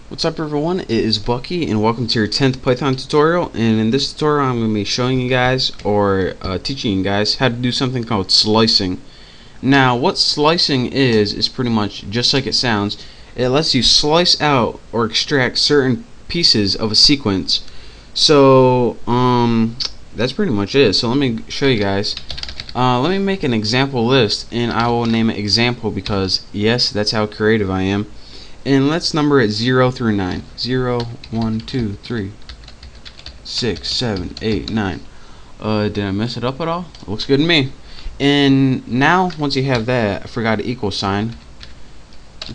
What's up everyone, it is Bucky and welcome to your 10th Python tutorial, and in this tutorial I'm going to be showing you guys or teaching you guys how to do something called slicing. Now what slicing is pretty much just like it sounds. It lets you slice out or extract certain pieces of a sequence. So that's pretty much it. So let me show you guys. Let me make an example list and I will name it example because yes, that's how creative I am. And let's number it 0 through 9. 0, 1, 2, 3, 6, 7, 8, 9. Did I mess it up at all? It looks good to me. And now, once you have that, I forgot an equal sign.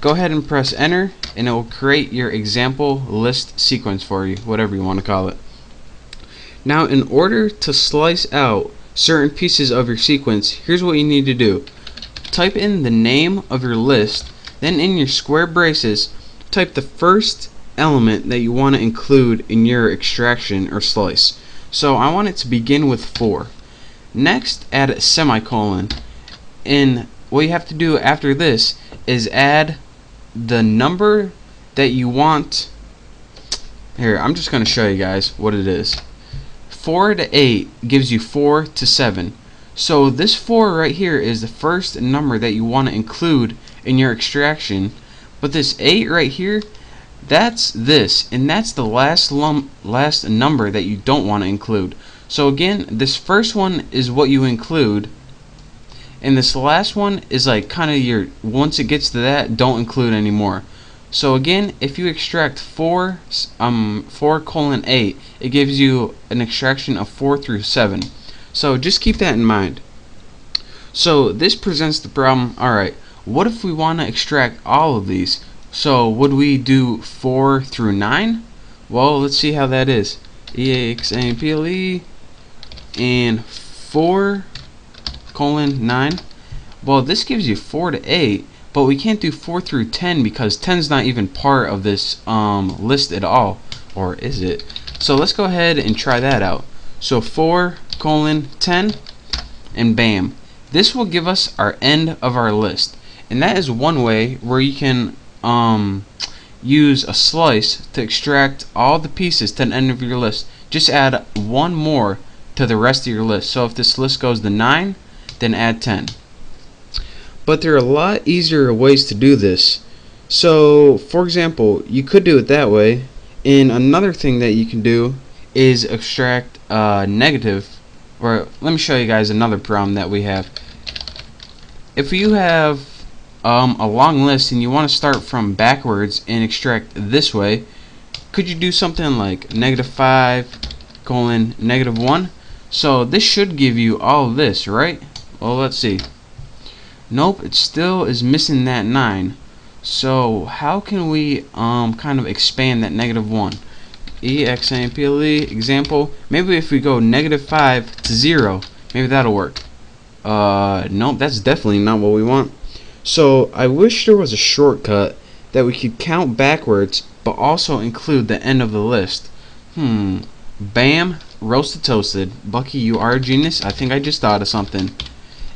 Go ahead and press enter, and it will create your example list sequence for you, whatever you want to call it. Now, in order to slice out certain pieces of your sequence, here's what you need to do. Type in the name of your list. Then in your square braces, type the first element that you want to include in your extraction or slice. So I want it to begin with 4. Next, add a semicolon. And what you have to do after this is add the number that you want. Here, I'm just going to show you guys what it is. 4 to 8 gives you 4 to 7. So this 4 right here is the first number that you want to include in your extraction, but this 8 right here, that's this, and that's the last number that you don't want to include. So again, this first one is what you include, and this last one is like kind of your, once it gets to that, don't include anymore. So again, if you extract 4 colon 8, it gives you an extraction of 4 through 7. So just keep that in mind. So this presents the problem, alright, what if we want to extract all of these? So would we do 4 through 9? Well, let's see how that is. EXAMPLE and 4 colon 9. Well, this gives you 4 to 8, but we can't do 4 through 10 because 10 is not even part of this list at all. Or is it? So let's go ahead and try that out. So 4 colon 10 and bam. This will give us our end of our list. And that is one way where you can use a slice to extract all the pieces to the end of your list. Just add one more to the rest of your list. So if this list goes to 9, then add 10. But there are a lot easier ways to do this. So for example, you could do it that way. And another thing that you can do is extract negative. Or let me show you guys another problem that we have. If you have a long list and you want to start from backwards and extract this way, could you do something like -5 colon -1? So this should give you all of this, right? Well, let's see. Nope, it still is missing that 9. So how can we kind of expand that -1? EXAMPLE example. Maybe if we go -5 to 0, maybe that'll work. Nope, that's definitely not what we want. So I wish there was a shortcut that we could count backwards but also include the end of the list. Bam, roasted toasted. Bucky, you are a genius. I think I just thought of something.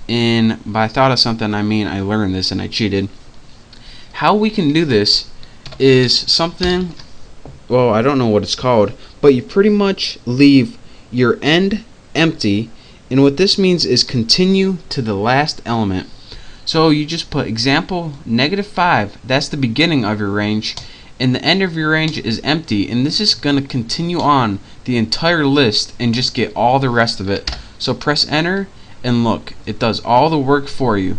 And by thought of something, I mean I learned this and I cheated. How we can do this is something, well, I don't know what it's called, but you pretty much leave your end empty, and what this means is continue to the last element. So you just put example -5, that's the beginning of your range, and the end of your range is empty, and this is going to continue on the entire list and just get all the rest of it. So press enter, and look, it does all the work for you.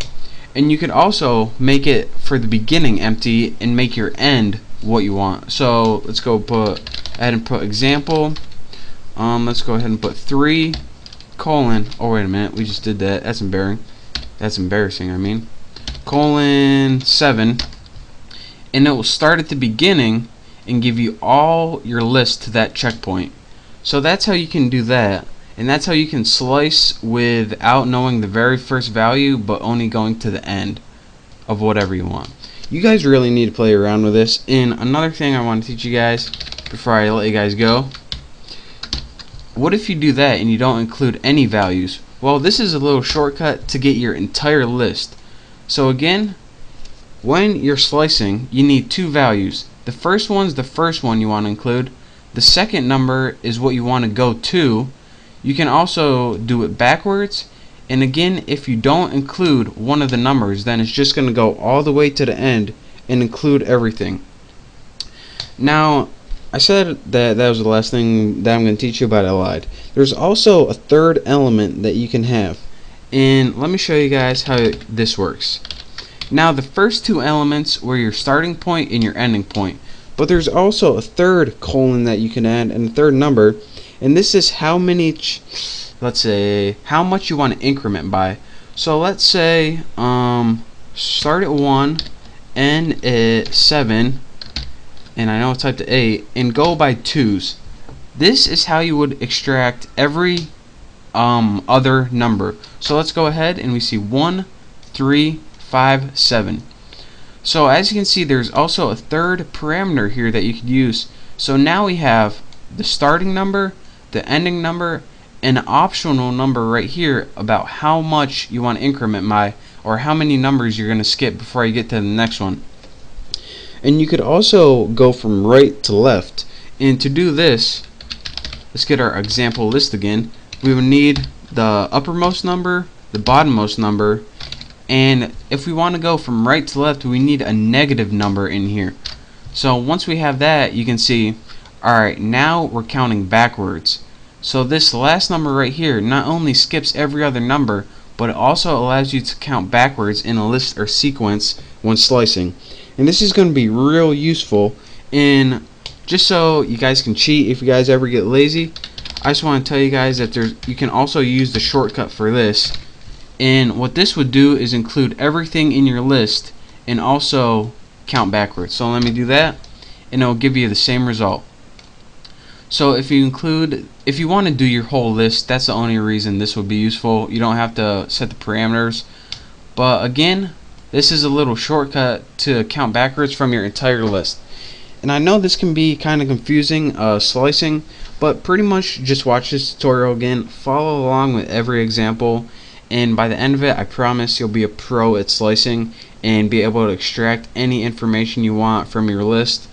And you can also make it for the beginning empty and make your end what you want. So let's go ahead and put example. Let's go ahead and put 3 colon, oh wait a minute, we just did that, that's embarrassing, I mean, colon 7, and it will start at the beginning and give you all your list to that checkpoint. So that's how you can do that, and that's how you can slice without knowing the very first value but only going to the end of whatever you want. You guys really need to play around with this. And another thing I want to teach you guys before I let you guys go, what if you do that and you don't include any values? Well, this is a little shortcut to get your entire list. So again, when you're slicing, you need two values. The first one's the first one you want to include. The second number is what you want to go to. You can also do it backwards, and again, if you don't include one of the numbers, then it's just going to go all the way to the end and include everything. Now, I said that was the last thing that I'm going to teach you, but I lied. There's also a third element that you can have, and let me show you guys how this works. Now, the first two elements were your starting point and your ending point, but there's also a third colon that you can add and a third number, and this is how many, let's say, how much you want to increment by. So let's say start at 1, end at 7, and I know it's typed to 8, and go by 2s. This is how you would extract every other number. So let's go ahead and we see 1, 3, 5, 7. So as you can see, there's also a third parameter here that you could use. So now we have the starting number, the ending number, and an optional number right here about how much you want to increment by, or how many numbers you're going to skip before you get to the next one. And you could also go from right to left. And to do this, let's get our example list again. We would need the uppermost number, the bottommost number, and if we want to go from right to left, we need a negative number in here. So once we have that, you can see, alright, now we're counting backwards. So this last number right here not only skips every other number, but it also allows you to count backwards in a list or sequence when slicing. And this is going to be real useful in, just so you guys can cheat if you guys ever get lazy. I just want to tell you guys that you can also use the shortcut for this. And what this would do is include everything in your list and also count backwards. So let me do that, and it will give you the same result. So if you want to do your whole list, that's the only reason this would be useful. You don't have to set the parameters. But again, this is a little shortcut to count backwards from your entire list. And I know this can be kind of confusing, slicing, but pretty much just watch this tutorial again, follow along with every example, and by the end of it, I promise you'll be a pro at slicing and be able to extract any information you want from your list.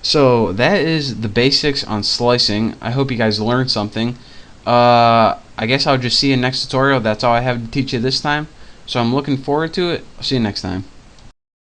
So that is the basics on slicing. I hope you guys learned something. I guess I'll just see you next tutorial. That's all I have to teach you this time. So I'm looking forward to it. I'll see you next time.